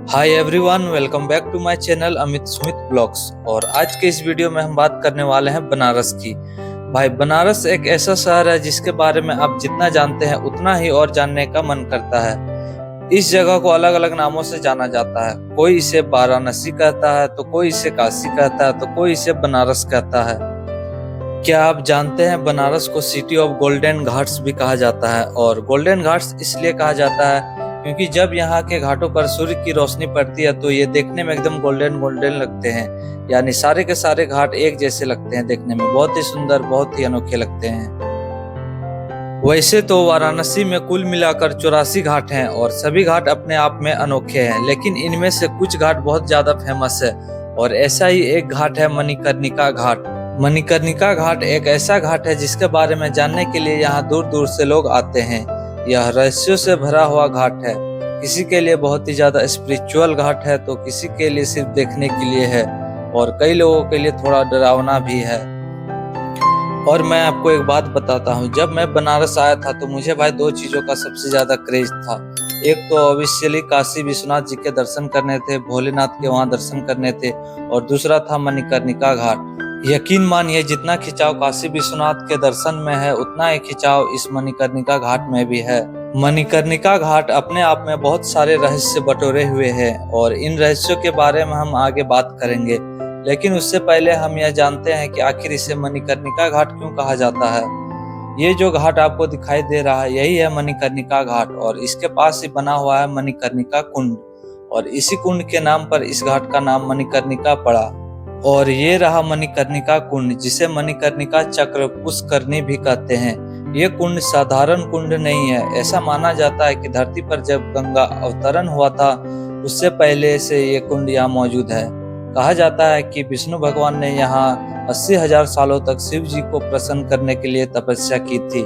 Hi everyone, welcome back to my channel Amit Smith blogs. और आज के इस वीडियो में हम बात करने वाले हैं बनारस की। भाई, बनारस एक ऐसा शहर है जिसके बारे में आप जितना जानते हैं उतना ही और जानने का मन करता है। इस जगह को अलग अलग नामों से जाना जाता है। कोई इसे वाराणसी कहता है, तो कोई इसे काशी कहता है, तो कोई इसे बनारस कहता है। क्या आप जानते हैं बनारस को सिटी ऑफ गोल्डन घाट्स भी कहा जाता है। और गोल्डन घाट्स इसलिए कहा जाता है क्योंकि जब यहाँ के घाटों पर सूर्य की रोशनी पड़ती है तो ये देखने में एकदम गोल्डन गोल्डन लगते हैं। यानी सारे के सारे घाट एक जैसे लगते हैं, देखने में बहुत ही सुंदर, बहुत ही अनोखे लगते हैं। वैसे तो वाराणसी में कुल मिलाकर 84 घाट हैं और सभी घाट अपने आप में अनोखे हैं, लेकिन इनमें से कुछ घाट बहुत ज्यादा फेमस है। और ऐसा ही एक घाट है मणिकर्णिका घाट। मणिकर्णिका घाट एक ऐसा घाट है जिसके बारे में जानने के लिए यहाँ दूर दूर से लोग आते हैं। यह रहस्यों से भरा हुआ घाट है। किसी के लिए बहुत ही ज्यादा स्पिरिचुअल घाट है, तो किसी के लिए सिर्फ देखने के लिए है, और कई लोगों के लिए थोड़ा डरावना भी है। और मैं आपको एक बात बताता हूँ, जब मैं बनारस आया था तो मुझे भाई दो चीजों का सबसे ज्यादा क्रेज था। एक तो ऑब्वियसली काशी विश्वनाथ जी के दर्शन करने थे, भोलेनाथ के वहां दर्शन करने थे, और दूसरा था मणिकर्णिका घाट। यकीन मानिए, जितना खिंचाव काशी विश्वनाथ के दर्शन में है उतना ही खिंचाव इस मणिकर्णिका घाट में भी है। मणिकर्णिका घाट अपने आप में बहुत सारे रहस्य बटोरे हुए हैं और इन रहस्यों के बारे में हम आगे बात करेंगे। लेकिन उससे पहले हम यह जानते हैं कि आखिर इसे मणिकर्णिका घाट क्यों कहा जाता है। ये जो घाट आपको दिखाई दे रहा है यही है मणिकर्णिका घाट, और इसके पास ही बना हुआ है मणिकर्णिका कुंड, और इसी कुंड के नाम पर इस घाट का नाम मणिकर्णिका पड़ा। और ये रहा मणिकर्णिका कुंड, जिसे मणिकर्णिका चक्र पुष्करणी भी कहते हैं। ये कुंड साधारण कुंड नहीं है। ऐसा माना जाता है कि धरती पर जब गंगा अवतरण हुआ था उससे पहले से ये कुंड यहाँ मौजूद है। कहा जाता है कि विष्णु भगवान ने यहाँ 80,000 सालों तक शिव जी को प्रसन्न करने के लिए तपस्या की थी,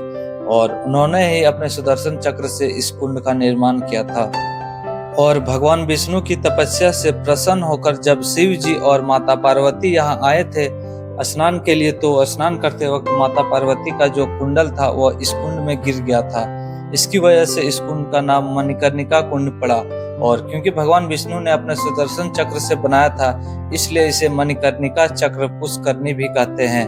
और उन्होंने ही अपने सुदर्शन चक्र से इस कुंड का निर्माण किया था। और भगवान विष्णु की तपस्या से प्रसन्न होकर जब शिव जी और माता पार्वती यहाँ आए थे स्नान के लिए, तो स्नान करते वक्त माता पार्वती का जो कुंडल था वह इस कुंड में गिर गया था। इसकी वजह से इस कुंड का नाम मणिकर्णिका कुंड पड़ा। और क्योंकि भगवान विष्णु ने अपने सुदर्शन चक्र से बनाया था, इसलिए इसे मणिकर्णिका चक्र पुष्करणी भी कहते हैं।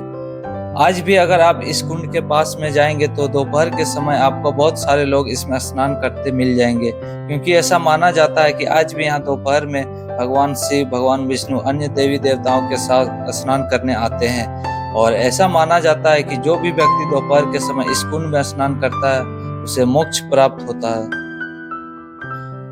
आज भी अगर आप इस कुंड के पास में जाएंगे तो दोपहर के समय आपको बहुत सारे लोग इसमें स्नान करते मिल जाएंगे, क्योंकि ऐसा माना जाता है कि आज भी यहाँ दोपहर में भगवान शिव, भगवान विष्णु, अन्य देवी देवताओं के साथ स्नान करने आते हैं। और ऐसा माना जाता है कि जो भी व्यक्ति दोपहर के समय इस कुंड में स्नान करता है उसे मोक्ष प्राप्त होता है।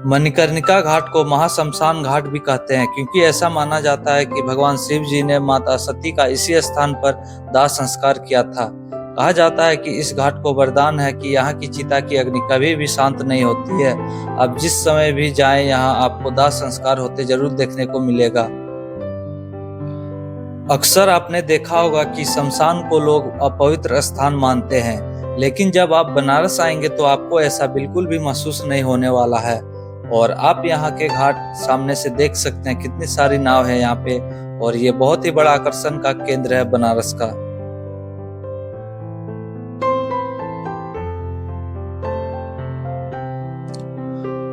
मणिकर्णिका घाट को महाश्मशान घाट भी कहते हैं, क्योंकि ऐसा माना जाता है कि भगवान शिव जी ने माता सती का इसी स्थान पर दाह संस्कार किया था। कहा जाता है कि इस घाट को वरदान है कि यहाँ की चिता की अग्नि कभी भी शांत नहीं होती है। आप जिस समय भी जाएं, यहाँ आपको दाह संस्कार होते जरूर देखने को मिलेगा। अक्सर आपने देखा होगा कि शमशान को लोग अपवित्र स्थान मानते हैं, लेकिन जब आप बनारस आएंगे तो आपको ऐसा बिल्कुल भी महसूस नहीं होने वाला है। और आप यहाँ के घाट सामने से देख सकते हैं, कितनी सारी नाव है यहाँ पे, और ये बहुत ही बड़ा आकर्षण का केंद्र है बनारस का।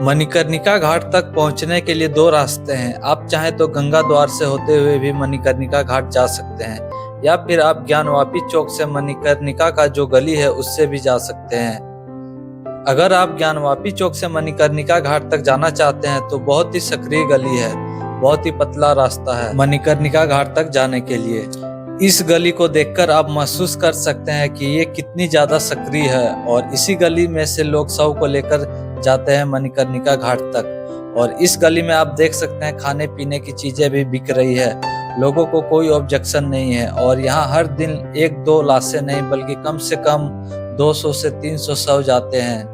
मणिकर्णिका घाट तक पहुंचने के लिए दो रास्ते हैं। आप चाहें तो गंगा द्वार से होते हुए भी मणिकर्णिका घाट जा सकते हैं, या फिर आप ज्ञानवापी चौक से मणिकर्णिका का जो गली है उससे भी जा सकते हैं। अगर आप ज्ञानवापी चौक से मणिकर्णिका घाट तक जाना चाहते हैं तो बहुत ही सक्रिय गली है, बहुत ही पतला रास्ता है मणिकर्णिका घाट तक जाने के लिए। इस गली को देखकर आप महसूस कर सकते हैं कि ये कितनी ज्यादा सक्रिय है, और इसी गली में से लोग शव को लेकर जाते हैं मणिकर्णिका घाट तक। और इस गली में आप देख सकते हैं खाने पीने की चीजें भी बिक रही है। लोगों को कोई ऑब्जेक्शन नहीं है, और यहाँ हर दिन 1-2 लाशें नहीं बल्कि कम से कम 200 से 300 शव जाते हैं।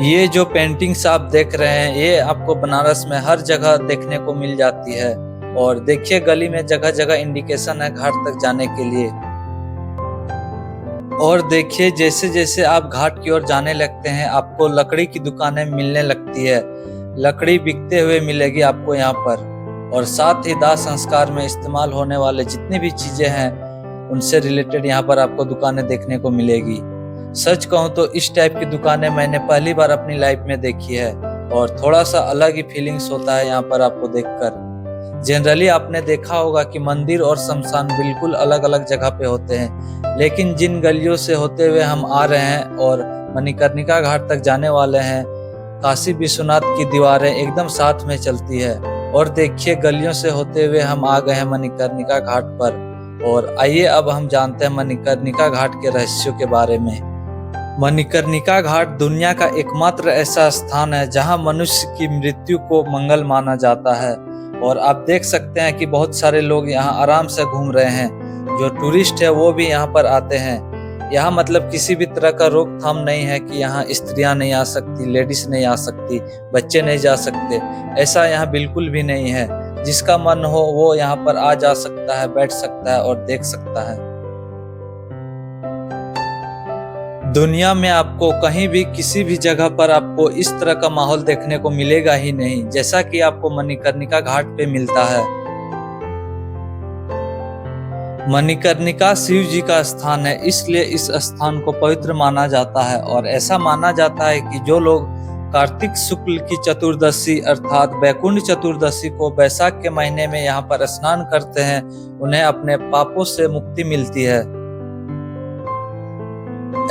ये जो पेंटिंग्स आप देख रहे हैं ये आपको बनारस में हर जगह देखने को मिल जाती है। और देखिए, गली में जगह जगह इंडिकेशन है घाट तक जाने के लिए। और देखिए, जैसे जैसे आप घाट की ओर जाने लगते हैं आपको लकड़ी की दुकानें मिलने लगती है। लकड़ी बिकते हुए मिलेगी आपको यहाँ पर, और साथ ही दाह संस्कार में इस्तेमाल होने वाले जितनी भी चीजें हैं उनसे रिलेटेड यहाँ पर आपको दुकानें देखने को मिलेगी। सच कहूँ तो इस टाइप की दुकानें मैंने पहली बार अपनी लाइफ में देखी है। और थोड़ा सा अलग ही फीलिंग्स होता है यहाँ पर आपको देखकर। जनरली आपने देखा होगा कि मंदिर और शमशान बिल्कुल अलग अलग जगह पे होते हैं, लेकिन जिन गलियों से होते हुए हम आ रहे हैं और मणिकर्णिका घाट तक जाने वाले हैं, काशी विश्वनाथ की दीवारें एकदम साथ में चलती है। और देखिए गलियों से होते हुए हम आ गए हैं मणिकर्णिका घाट पर। और आइए अब हम जानते हैं मणिकर्णिका घाट के रहस्यों के बारे में। मणिकर्णिका घाट दुनिया का एकमात्र ऐसा स्थान है जहां मनुष्य की मृत्यु को मंगल माना जाता है। और आप देख सकते हैं कि बहुत सारे लोग यहाँ आराम से घूम रहे हैं। जो टूरिस्ट है वो भी यहाँ पर आते हैं। यहाँ मतलब किसी भी तरह का रोकथाम नहीं है कि यहाँ स्त्रियां नहीं आ सकती, लेडीज नहीं आ सकती, बच्चे नहीं जा सकते, ऐसा यहाँ बिल्कुल भी नहीं है। जिसका मन हो वो यहाँ पर आ जा सकता है, बैठ सकता है और देख सकता है। दुनिया में आपको कहीं भी किसी भी जगह पर आपको इस तरह का माहौल देखने को मिलेगा ही नहीं जैसा कि आपको मणिकर्णिका घाट पे मिलता है। मणिकर्णिका शिव जी का स्थान है, इसलिए इस स्थान को पवित्र माना जाता है। और ऐसा माना जाता है कि जो लोग कार्तिक शुक्ल की चतुर्दशी अर्थात वैकुंठ चतुर्दशी को बैसाख के महीने में यहाँ पर स्नान करते हैं, उन्हें अपने पापों से मुक्ति मिलती है।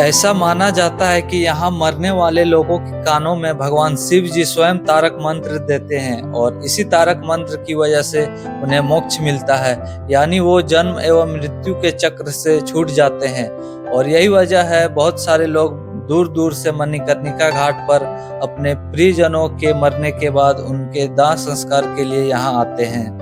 ऐसा माना जाता है कि यहाँ मरने वाले लोगों के कानों में भगवान शिव जी स्वयं तारक मंत्र देते हैं और इसी तारक मंत्र की वजह से उन्हें मोक्ष मिलता है, यानी वो जन्म एवं मृत्यु के चक्र से छूट जाते हैं। और यही वजह है बहुत सारे लोग दूर दूर से मणिकर्णिका घाट पर अपने प्रियजनों के मरने के बाद उनके दाह संस्कार के लिए यहाँ आते हैं।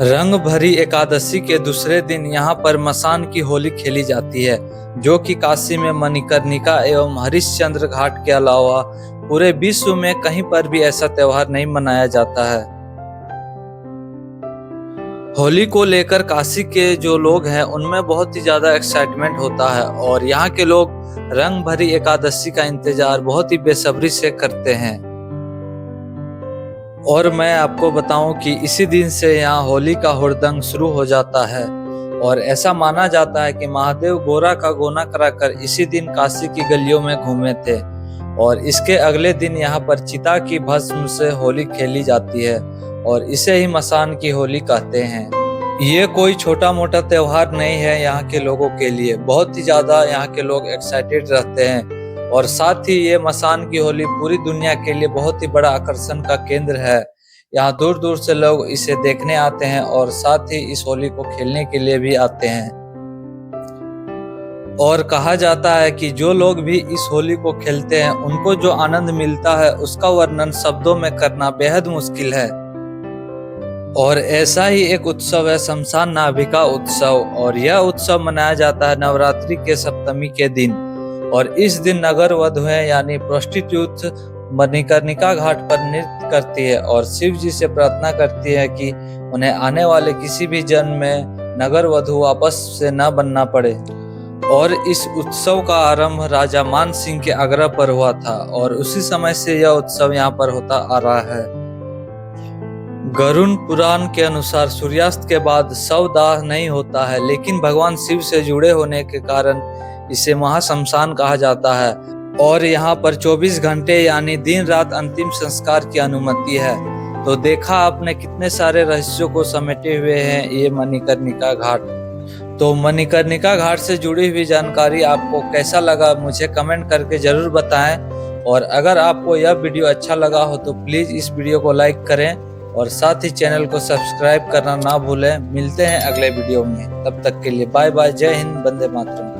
रंग भरी एकादशी के दूसरे दिन यहाँ पर मसान की होली खेली जाती है, जो कि काशी में मणिकर्णिका एवं हरिश्चंद्र घाट के अलावा पूरे विश्व में कहीं पर भी ऐसा त्योहार नहीं मनाया जाता है। होली को लेकर काशी के जो लोग हैं उनमें बहुत ही ज्यादा एक्साइटमेंट होता है और यहाँ के लोग रंग भरी एकादशी का इंतजार बहुत ही बेसब्री से करते हैं। और मैं आपको बताऊं कि इसी दिन से यहाँ होली का हुड़दंग शुरू हो जाता है। और ऐसा माना जाता है कि महादेव गोरा का गोना कराकर इसी दिन काशी की गलियों में घूमे थे और इसके अगले दिन यहाँ पर चिता की भस्म से होली खेली जाती है और इसे ही मसान की होली कहते हैं। ये कोई छोटा मोटा त्योहार नहीं है, यहाँ के लोगों के लिए बहुत ही ज्यादा यहाँ के लोग एक्साइटेड रहते हैं। और साथ ही ये मसान की होली पूरी दुनिया के लिए बहुत ही बड़ा आकर्षण का केंद्र है। यहाँ दूर दूर से लोग इसे देखने आते हैं और साथ ही इस होली को खेलने के लिए भी आते हैं। और कहा जाता है कि जो लोग भी इस होली को खेलते हैं उनको जो आनंद मिलता है उसका वर्णन शब्दों में करना बेहद मुश्किल है। और ऐसा ही एक उत्सव है शमशान नाभिका उत्सव, और यह उत्सव मनाया जाता है नवरात्रि के सप्तमी के दिन। और इस दिन नगर वधुएं यानी प्रोस्टिट्यूट मणिकर्णिका घाट पर नृत्य करती है और शिव जी से प्रार्थना करती है कि उन्हें आने वाले किसी भी जन्म में नगर वधु वापस से न बनना पड़े। और इस उत्सव का आरंभ राजा मान सिंह के आग्रह पर हुआ था और उसी समय से यह उत्सव यहाँ पर होता आ रहा है। गरुड़ पुराण के अनुसार सूर्यास्त के बाद शव दाह नहीं होता है, लेकिन भगवान शिव से जुड़े होने के कारण इसे महाशमशान कहा जाता है। और यहाँ पर 24 घंटे यानी दिन रात अंतिम संस्कार की अनुमति है। तो देखा आपने कितने सारे रहस्यों को समेटे हुए हैं ये मणिकर्णिका घाट। तो मणिकर्णिका घाट से जुड़ी हुई जानकारी आपको कैसा लगा मुझे कमेंट करके जरूर बताएं। और अगर आपको यह वीडियो अच्छा लगा हो तो प्लीज इस वीडियो को लाइक करें और साथ ही चैनल को सब्सक्राइब करना ना भूलें। मिलते हैं अगले वीडियो में, तब तक के लिए बाय बाय। जय हिंद, वंदे मातरम।